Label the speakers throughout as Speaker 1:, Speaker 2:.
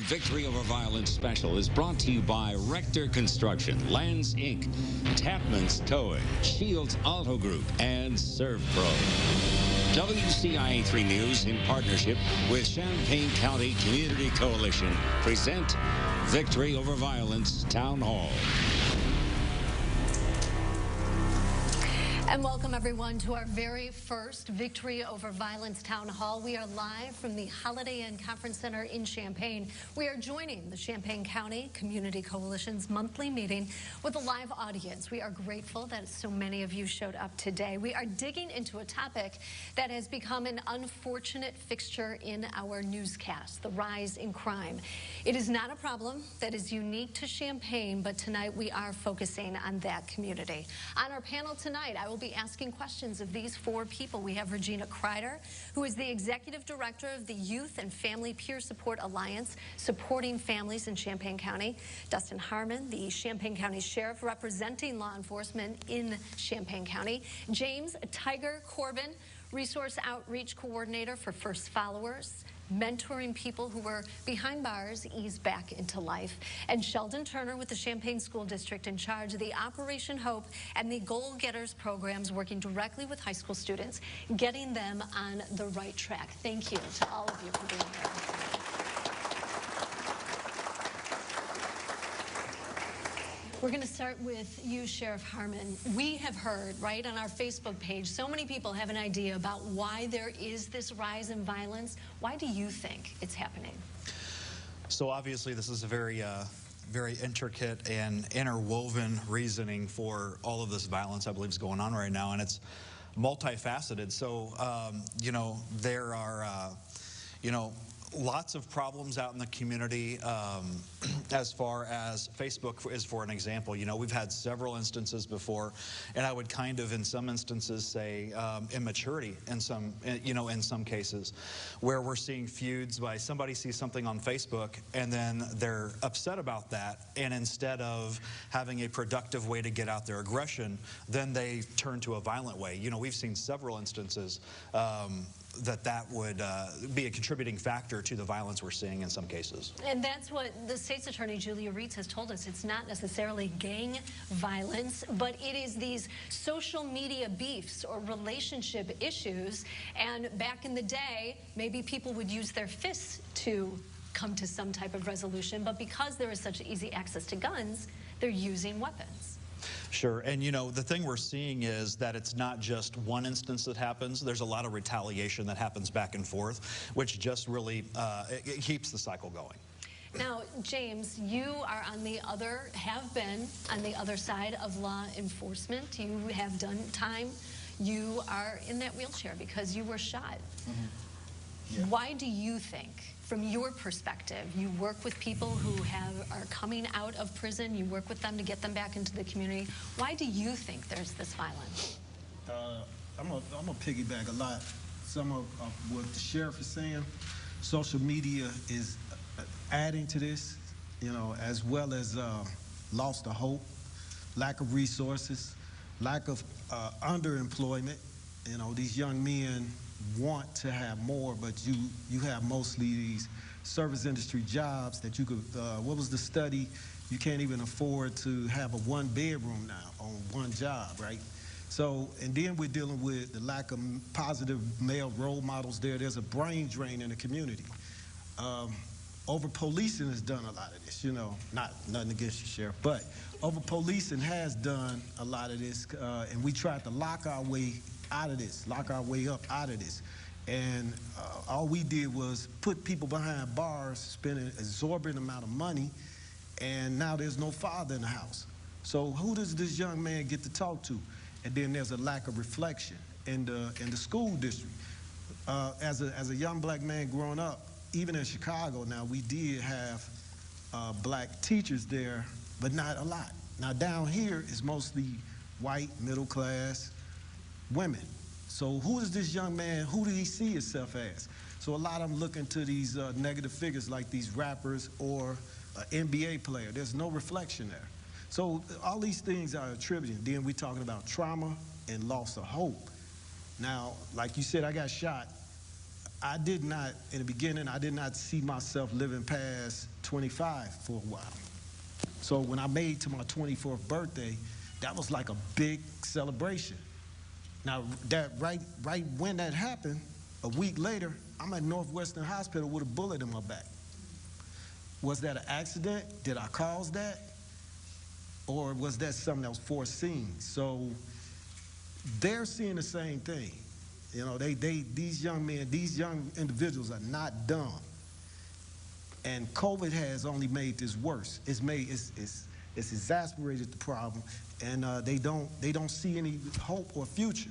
Speaker 1: Victory Over Violence special is brought to you by Rector Construction, Lands Inc., Tapman's Towing, Shields Auto Group, and Serve Pro. WCIA 3 News, in partnership with Champaign County Community Coalition, present Victory Over Violence Town Hall.
Speaker 2: And welcome, everyone, to our very first Victory Over Violence Town Hall. We are live from the Holiday Inn Conference Center in Champaign. We are joining the Champaign County Community Coalition's monthly meeting with a live audience. We are grateful that so many of you showed up today. We are digging into a topic that has become an unfortunate fixture in our newscast, the rise in crime. It is not a problem that is unique to Champaign, but tonight we are focusing on that community. On our panel tonight, I will be asking questions of these four people. We have Regina Kreider, who is the Executive Director of the Youth and Family Peer Support Alliance, supporting families in Champaign County. Dustin Harmon, the Champaign County Sheriff, representing law enforcement in Champaign County. James Tiger Corbin, Resource Outreach Coordinator for First Followers, mentoring people who were behind bars ease back into life. And Sheldon Turner with the Champaign School District, in charge of the Operation Hope and the Goal Getters programs, working directly with high school students, getting them on the right track. Thank you to all of you for being here. We're going to start with you, Sheriff Harmon. We have heard, right, on our Facebook page, so many people have an idea about why there is this rise in violence. Why do you think it's happening?
Speaker 3: So obviously this is a very intricate and interwoven reasoning for all of this violence I believe is going on right now, and it's multifaceted. So, you know, there are, you know, lots of problems out in the community as far as Facebook is, for an example. You know, we've had several instances before, and I would kind of, in some instances, say immaturity in some, you know, in some cases, where we're seeing feuds by somebody sees something on Facebook and then they're upset about that, and instead of having a productive way to get out their aggression, then they turn to a violent way. You know, we've seen several instances that would be a contributing factor to the violence we're seeing in some cases.
Speaker 2: And that's what the state's attorney, Julia Reitz, has told us. It's not necessarily gang violence, but it is these social media beefs or relationship issues. And back in the day, maybe people would use their fists to come to some type of resolution, but because there is such easy access to guns, they're using weapons.
Speaker 3: Sure, and you know, the thing we're seeing is that it's not just one instance that happens. There's a lot of retaliation that happens back and forth, which just really it keeps the cycle going.
Speaker 2: Now, James, you are on the other, have been on the other side of law enforcement. You have done time. You are in that wheelchair because you were shot. Mm-hmm. Yeah. Why do you think, from your perspective, you work with people who are coming out of prison, you work with them to get them back into the community, why do you think there's this violence?
Speaker 4: I'm gonna piggyback a lot. Some of what the sheriff is saying. Social media is adding to this, you know, as well as loss of hope, lack of resources, lack of underemployment. You know, these young men want to have more, but you have mostly these service industry jobs that you could, what was the study? You can't even afford to have a one-bedroom now on one job, right? So, and then we're dealing with the lack of positive male role models there. There's a brain drain in the community. Over-policing has done a lot of this, you know, nothing against you, Sheriff, but over-policing has done a lot of this, and we tried to lock our way out of this, lock our way up out of this. And all we did was put people behind bars, spend an exorbitant amount of money, and now there's no father in the house. So who does this young man get to talk to? And then there's a lack of reflection in the school district. As a young black man growing up, even in Chicago now, we did have black teachers there, but not a lot. Now down here is mostly white, middle class, women. So who is this young man? Who do he see himself as? So a lot of them look into these negative figures like these rappers or an NBA player. There's no reflection there. So all these things are attributed. Then we're talking about trauma and loss of hope. Now, like you said, I got shot. I did not, in the beginning, I did not see myself living past 25 for a while. So when I made to my 24th birthday, that was like a big celebration. Now, that right when that happened, a week later, I'm at Northwestern Hospital with a bullet in my back. Was that an accident? Did I cause that? Or was that something that was foreseen? So they're seeing the same thing. You know, these young men, these young individuals are not dumb. And COVID has only made this worse. It's exacerbated the problem, and they don't see any hope or future.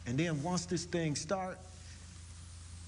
Speaker 4: And then once this thing starts,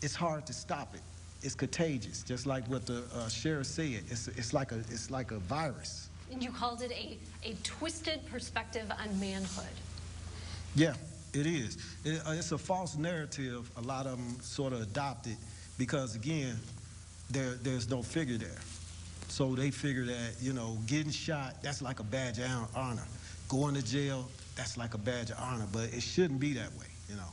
Speaker 4: it's hard to stop it. It's contagious, just like what the sheriff said. It's like a virus.
Speaker 2: And you called it a twisted perspective on manhood.
Speaker 4: Yeah, it is. It's a false narrative. A lot of them sort of adopt it because, again, there's no figure there. So they figure that, you know, getting shot, that's like a badge of honor. Going to jail, that's like a badge of honor. But it shouldn't be that way, you know.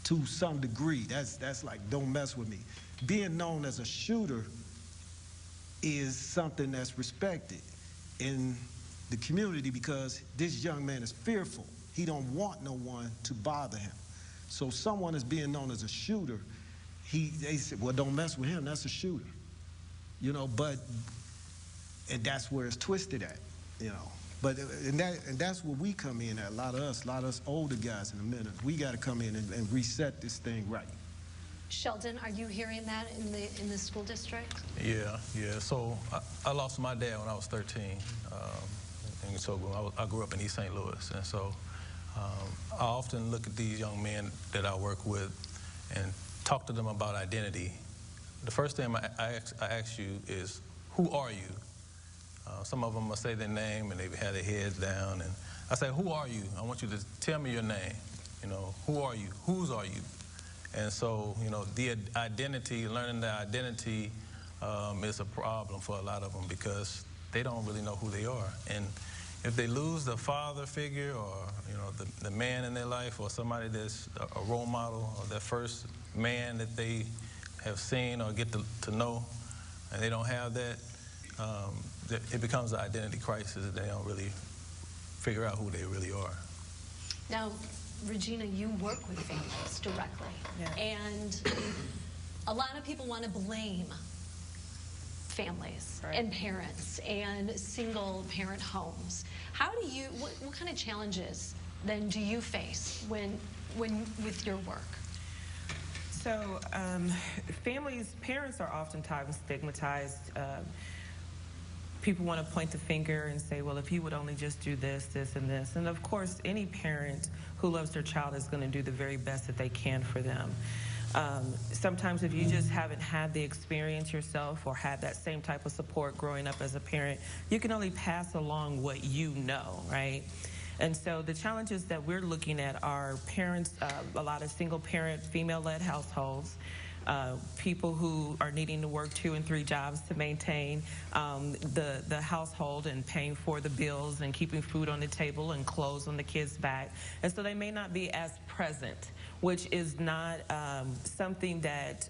Speaker 4: To some degree, that's like, don't mess with me. Being known as a shooter is something that's respected in the community because this young man is fearful. He don't want no one to bother him. So someone is being known as a shooter, they say, well, don't mess with him, that's a shooter. You know, and that's where it's twisted at, you know. But and that's where we come in at. A lot of us older guys in a minute, we got to come in and reset this thing right.
Speaker 2: Sheldon, are you hearing that in the school district?
Speaker 5: Yeah. So I lost my dad when I was 13. And so I grew up in East St. Louis. And so I often look at these young men that I work with and talk to them about identity. The first thing I ask you is, who are you? Some of them will say their name and they have their heads down. And I say, who are you? I want you to tell me your name. You know, who are you? Whose are you? And so, you know, the identity, learning the identity is a problem for a lot of them because they don't really know who they are. And if they lose the father figure or, you know, the man in their life or somebody that's a role model or that first man that they have seen or get to know, and they don't have that, it becomes an identity crisis that they don't really figure out who they really are.
Speaker 2: Now, Regina, you work with families directly,
Speaker 6: yeah.
Speaker 2: And a lot of people want to blame families, right, and parents and single parent homes. How do you, what kind of challenges then do you face when with your work?
Speaker 6: So parents are oftentimes stigmatized. People want to point the finger and say, well, if you would only just do this, this, and this. And of course, any parent who loves their child is going to do the very best that they can for them. Sometimes if you just haven't had the experience yourself or had that same type of support growing up as a parent, you can only pass along what you know, right? And so the challenges that we're looking at are parents, a lot of single parent, female-led households, people who are needing to work 2 and 3 jobs to maintain the household and paying for the bills and keeping food on the table and clothes on the kids' back. And so they may not be as present, which is not something that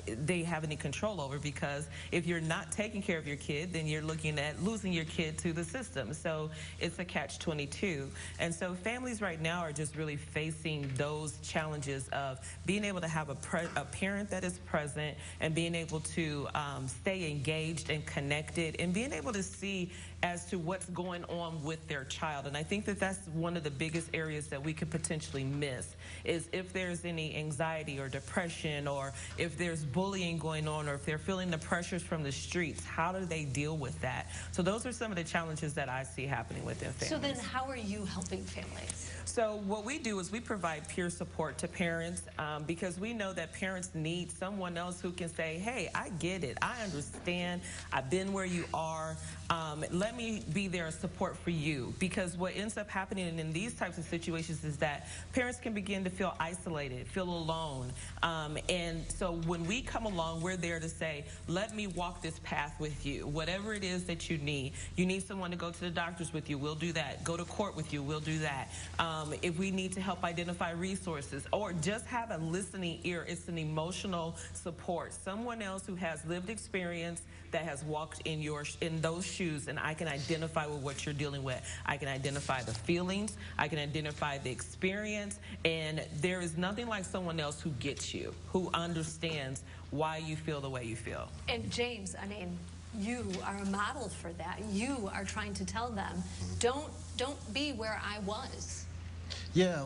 Speaker 6: they have any control over, because if you're not taking care of your kid, then you're looking at losing your kid to the system. So it's a catch-22. And so families right now are just really facing those challenges of being able to have a parent that is present and being able to stay engaged and connected and being able to see as to what's going on with their child. And I think that that's one of the biggest areas that we could potentially miss, is if there's any anxiety or depression, or if there's bullying going on, or if they're feeling the pressures from the streets, how do they deal with that? So those are some of the challenges that I see happening within families.
Speaker 2: So then how are you helping families?
Speaker 6: So what we do is we provide peer support to parents because we know that parents need someone else who can say, hey, I get it. I understand. I've been where you are. Let me be there as support for you. Because what ends up happening in these types of situations is that parents can begin to feel isolated, feel alone. And so when we come along, we're there to say, let me walk this path with you. Whatever it is that you need someone to go to the doctors with you, we'll do that. Go to court with you, we'll do that. If we need to help identify resources or just have a listening ear, it's an emotional support. Someone else who has lived experience, that has walked in those shoes, and I can identify with what you're dealing with. I can identify the feelings, I can identify the experience, and there is nothing like someone else who gets you, who understands why you feel the way you feel.
Speaker 2: And James, I mean, you are a model for that. You are trying to tell them, don't be where I was.
Speaker 4: Yeah,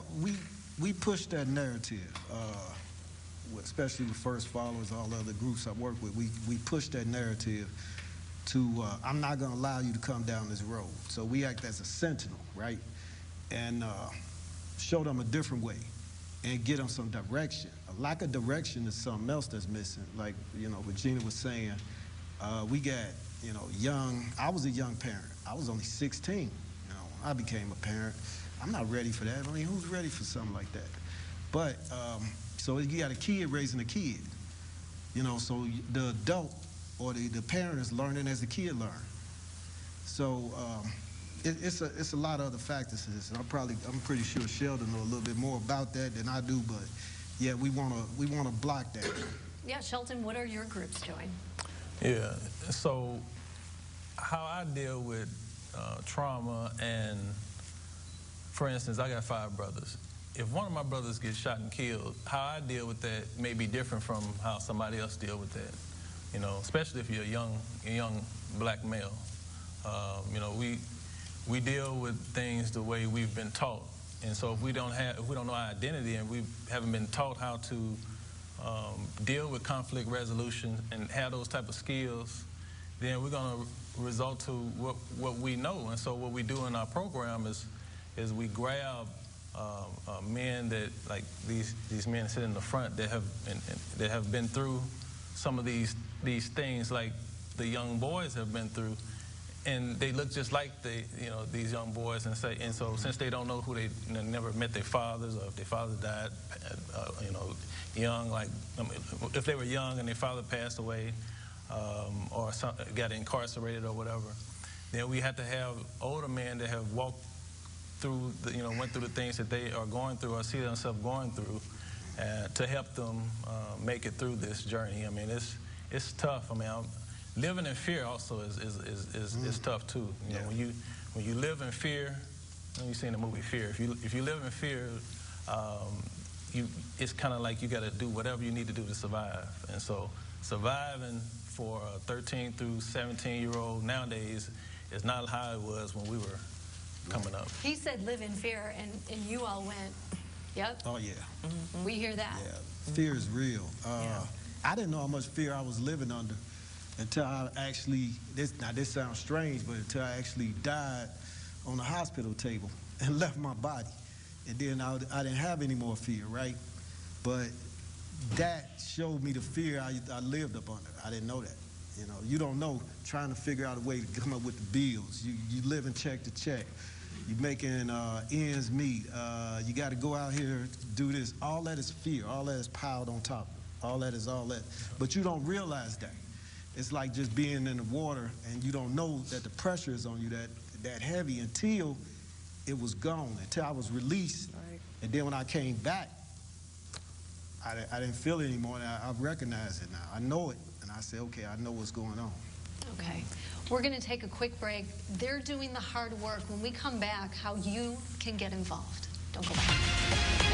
Speaker 4: we push that narrative. Especially with First Followers, all the other groups I work with, we push that narrative to, I'm not going to allow you to come down this road. So we act as a sentinel, right? And show them a different way and get them some direction. A lack of direction is something else that's missing. Like, Regina was saying, we got, I was a young parent. I was only 16, I became a parent. I'm not ready for that. I mean, who's ready for something like that? But, so you got a kid raising a kid, so the adult or the parent is learning as the kid learns. So it's a lot of other factors to this, and I'm pretty sure Sheldon know a little bit more about that than I do, but yeah, we wanna block that.
Speaker 2: Yeah, Sheldon, what are your groups doing?
Speaker 5: Yeah, so how I deal with trauma, and for instance, I got 5 brothers. If one of my brothers gets shot and killed, how I deal with that may be different from how somebody else deal with that. Especially if you're a young black male. We deal with things the way we've been taught, and so if we don't know our identity and we haven't been taught how to deal with conflict resolution and have those type of skills, then we're going to result to what we know. And so what we do in our program is we grab men that, like these men sit in the front that have been through some of these things like the young boys have been through, and they look just like these young boys, and so since they don't know who they never met their fathers, or if their father died young, like if they were young and their father passed away or got incarcerated or whatever, then we have to have older men that have walked through went through the things that they are going through or see themselves going through, to help them make it through this journey. I mean, it's tough. I mean, living in fear also is tough too. When you live in fear, you've seen the movie Fear. If you live in fear, it's kind of like you got to do whatever you need to do to survive. And so surviving for a 13 through 17-year-old nowadays is not how it was when we were coming up.
Speaker 2: He said live in fear, and you all went, yep.
Speaker 4: Oh, yeah.
Speaker 2: Mm-hmm. We hear that.
Speaker 4: Yeah, fear is real. I didn't know how much fear I was living under until I actually, this sounds strange, but until I actually died on the hospital table and left my body. And then I didn't have any more fear, right? But that showed me the fear I lived up under. I didn't know that. You don't know, trying to figure out a way to come up with the bills. You living check to check. You're making ends meet. You got to go out here, do this. All that is fear. All that is piled on top. All that is all that. But you don't realize that. It's like just being in the water, and you don't know that the pressure is on you that heavy until it was gone, until I was released. Right. And then when I came back, I didn't feel it anymore, and I recognize it now. I know it, and I say, okay, I know what's going on.
Speaker 2: Okay. We're going to take a quick break. They're doing the hard work. When we come back, how you can get involved. Don't go back.